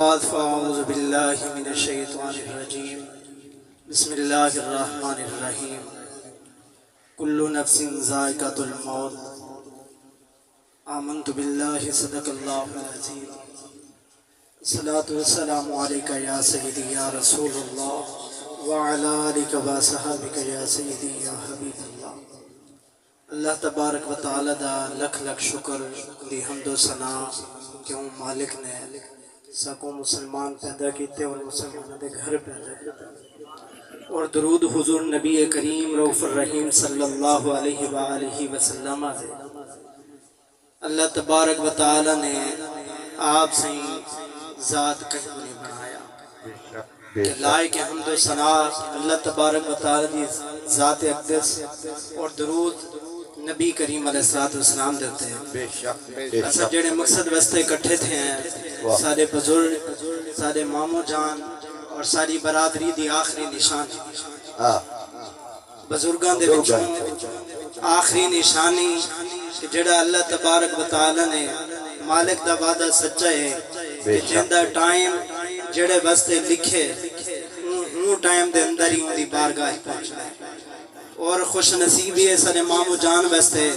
فأعوذ باللہ من الشیطان الرجیم بسم اللہ الرحمن الرحیم کل نفس ذائقۃ الموت آمنت باللہ صدق اللہ العظیم الصلاۃ والسلام علیک یا سیدی یا رسول اللہ وعلی آلک و صحابک یا سیدی یا حبیب اللہ۔ اللہ تبارک و تعالی دا لکھ لکھ شکر دی حمد و ثنا کیوں مالک نے ساکوں مسلمان پیدا کیتے اور مسلمان دے گھر پیدا کیتے، اور درود حضور نبی کریم رؤوف الرحیم صلی اللہ علیہ وآلہ وسلم دے۔ اللہ تبارک و تعالی نے آپ سے ذات کہیں نہیں بنایا، لائق حمد و ثنا اللہ تبارک و تعالی دی ذات اقدس اور درود نبی کریم علیہ السلام دیتے ہیں۔ اصل جڑے مقصد واسطے اکٹھے تھے ہیں، سارے بزرگ، سارے ماموں جان اور ساری برادری دی آخری نشان بزرگاں دے وچوں آخری نشانی کہ جڑا اللہ تبارک و تعالی نے مالک دا وعدہ سچا ہے کہ جندہ ٹائم جڑے واسطے لکھے وہ ٹائم دے اندر ہی ان دی بارگاہ پہنچنا ہے۔ اور خوش نصیبی ہے سارے مامو جان واسطے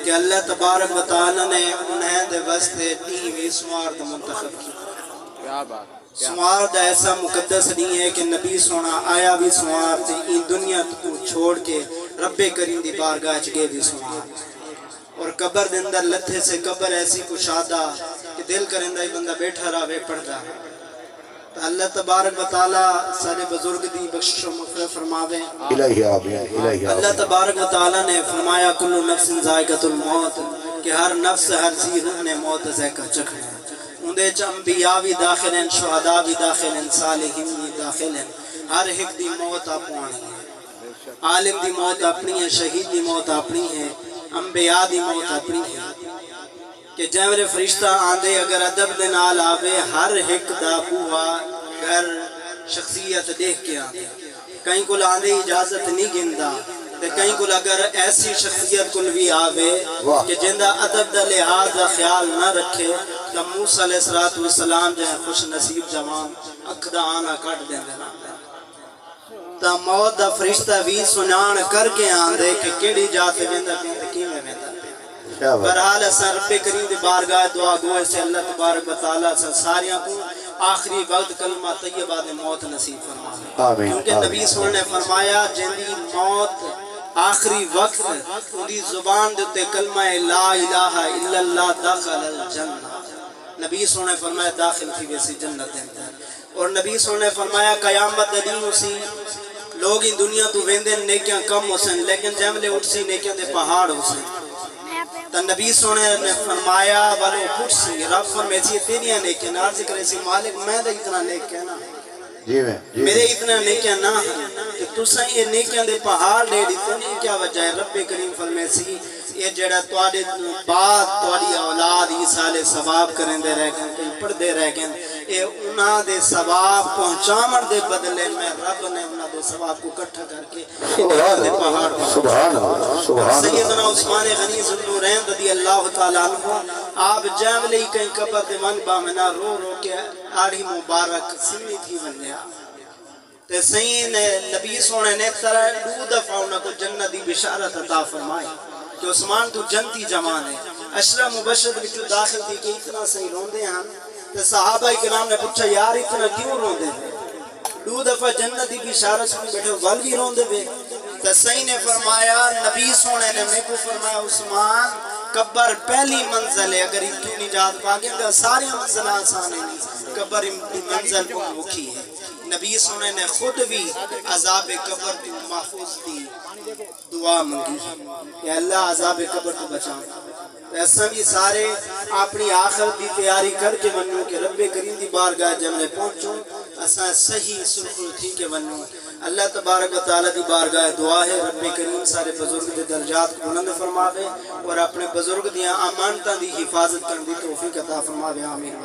کہ اللہ تبارک و تعالی نے انہیں دے واسطے 30ویں سوار دا منتخب کیا۔ سوار دا ایسا مقدس نہیں ہے کہ نبی سونا آیا بھی سوار تے ان دنیا تو چھوڑ کے رب کریم دی بارگاہ چگے بھی سوار، اور قبر دے اندر لتھے سے قبر ایسی کشادہ کہ دل کرندہ ہی بندہ بیٹھا راوے پڑھدا ہے۔ اللہ تبارک و تعالی سارے بزرگ دی بخشش و مغفرت فرماوے۔ اللہ تبارک و تعالی نے فرمایا کل نفس ذائقۃ الموت کہ ہر نفس ہر ذی روح نے موت ذائقہ چکھنا ہے۔ اندے چ انبیاء بھی داخل ہیں، شہداء بھی داخل ہیں، صالحین بھی داخل ہیں۔ ہر ایک دی موت اپنی ہے، عالم دی موت اپنی ہے، شہید دی موت اپنی ہے، انبیاء دی موت اپنی ہے۔ کہ جیمرے فرشتہ آندے اگر ادب دے نال آوے ہر ایک دا بوہا گھر شخصیت دیکھ کے آندے، کہیں کل آندے اجازت نہیں گندا تے کہیں کل اگر ایسی شخصیت کل بھی آوے کہ جندہ ادب دا لحاظ دا خیال نہ رکھے تو موسیٰ علیہ السلام جہاں خوش نصیب جوان اکھ دا آنا کٹ دیں دینا تا موت دا فرشتہ بھی سنان کر کے آندے کہ کیڑی جاتے ویندہ پیندہ کی میں ویندہ برحال اثر رب کریم دی بارگاہ دعا گوئے سے اللہ تبارک و تعالیٰ سے ساریاں کو آخری وقت کلمہ طیبہ دے موت نصیب فرمائے، کیونکہ نبی صلی اللہ علیہ وسلم نے فرمایا جنہی موت آخری وقت دی زبان دیتے کلمہ لا الہ الا اللہ داخل الجنہ، نبی صلی اللہ علیہ وسلم نے فرمایا داخل تھی ویسی جنت اندر۔ اور نبی صلی اللہ علیہ وسلم نے فرمایا قیامت دین اسی لوگ ان دنیا تو ویندے نیکیاں کم ہو سن لیکن جملے اٹھ سی نیکیاں دے پہاڑ ہو سن۔ تو نبی سونے نے فرمایا والو پوچھ سی رب فرمائے سی تیریاں نیکیاں نہ عرض کرے سی مالک میں دے اتنا نیکیاں نہ میرے اتنا نیکیاں نہ کہ تو سائیں یہ نیکیاں دے پہاڑ لے دیتے نہیں کیا وجہ ہے۔ رب کریم فرمائے سی یہ جڑا توڑے بعد توڑی اولاد عیسیٰ علیہ ثواب کریں دے رہ گئے کہیں پڑھ دے رہ گئے اے انہاں دے ثواب پہنچامر دے بدلے میں رب نے انہاں دے ثواب کو کٹھا کر کے دے پہاڑ سیدنا عثمان غنی ذوالنورین رضی اللہ تعالیٰ عنہ آپ جاملے کہیں قبر دے منبع میں نہ رو رو کے آڑھی مبارک سمی تھی بنیا تے سید نبی سونے نے طرح دو دفعہ انہاں کو جنت دی بشارت عطا فرمائی کہ عثمان تو جنتی جوان ہے۔ اشرا مبشر بچو داخل تھی کہ اتنا صحیح روندے ہیں تو صحابہ کرام نے پوچھا یار اتنا کیوں روندے ہیں؟ دو دفعہ جنت دی بشارت سنی بیٹھے ول بھی روندے ہوئے تو صحیح نے فرمایا نبی سونے نے میں کو فرمایا عثمان قبر پہلی منزل ہے اگر ان کی نجات پاکے گا ساری منزل آسان ہے، قبر منزل کو مکھی ہے۔ نبی سونے نے خود بھی عذاب قبر کو محفوظ دی دعا منگی کہ اللہ عذاب قبر کو بچانا۔ ایسا بھی سارے اپنی آخر دی تیاری کر کے ونو کہ رب کریم دی بارگاہ جب میں پہنچوں اساں صحیح سرخرو تھی کہ ونو۔ اللہ تبارک و تعالی دی بارگاہ دعا ہے رب کریم سارے بزرگ دے درجات کو بلند فرماوے اور اپنے بزرگ دیاں امانتاں دی حفاظت کرن دی توفیق عطا فرماوے، آمین۔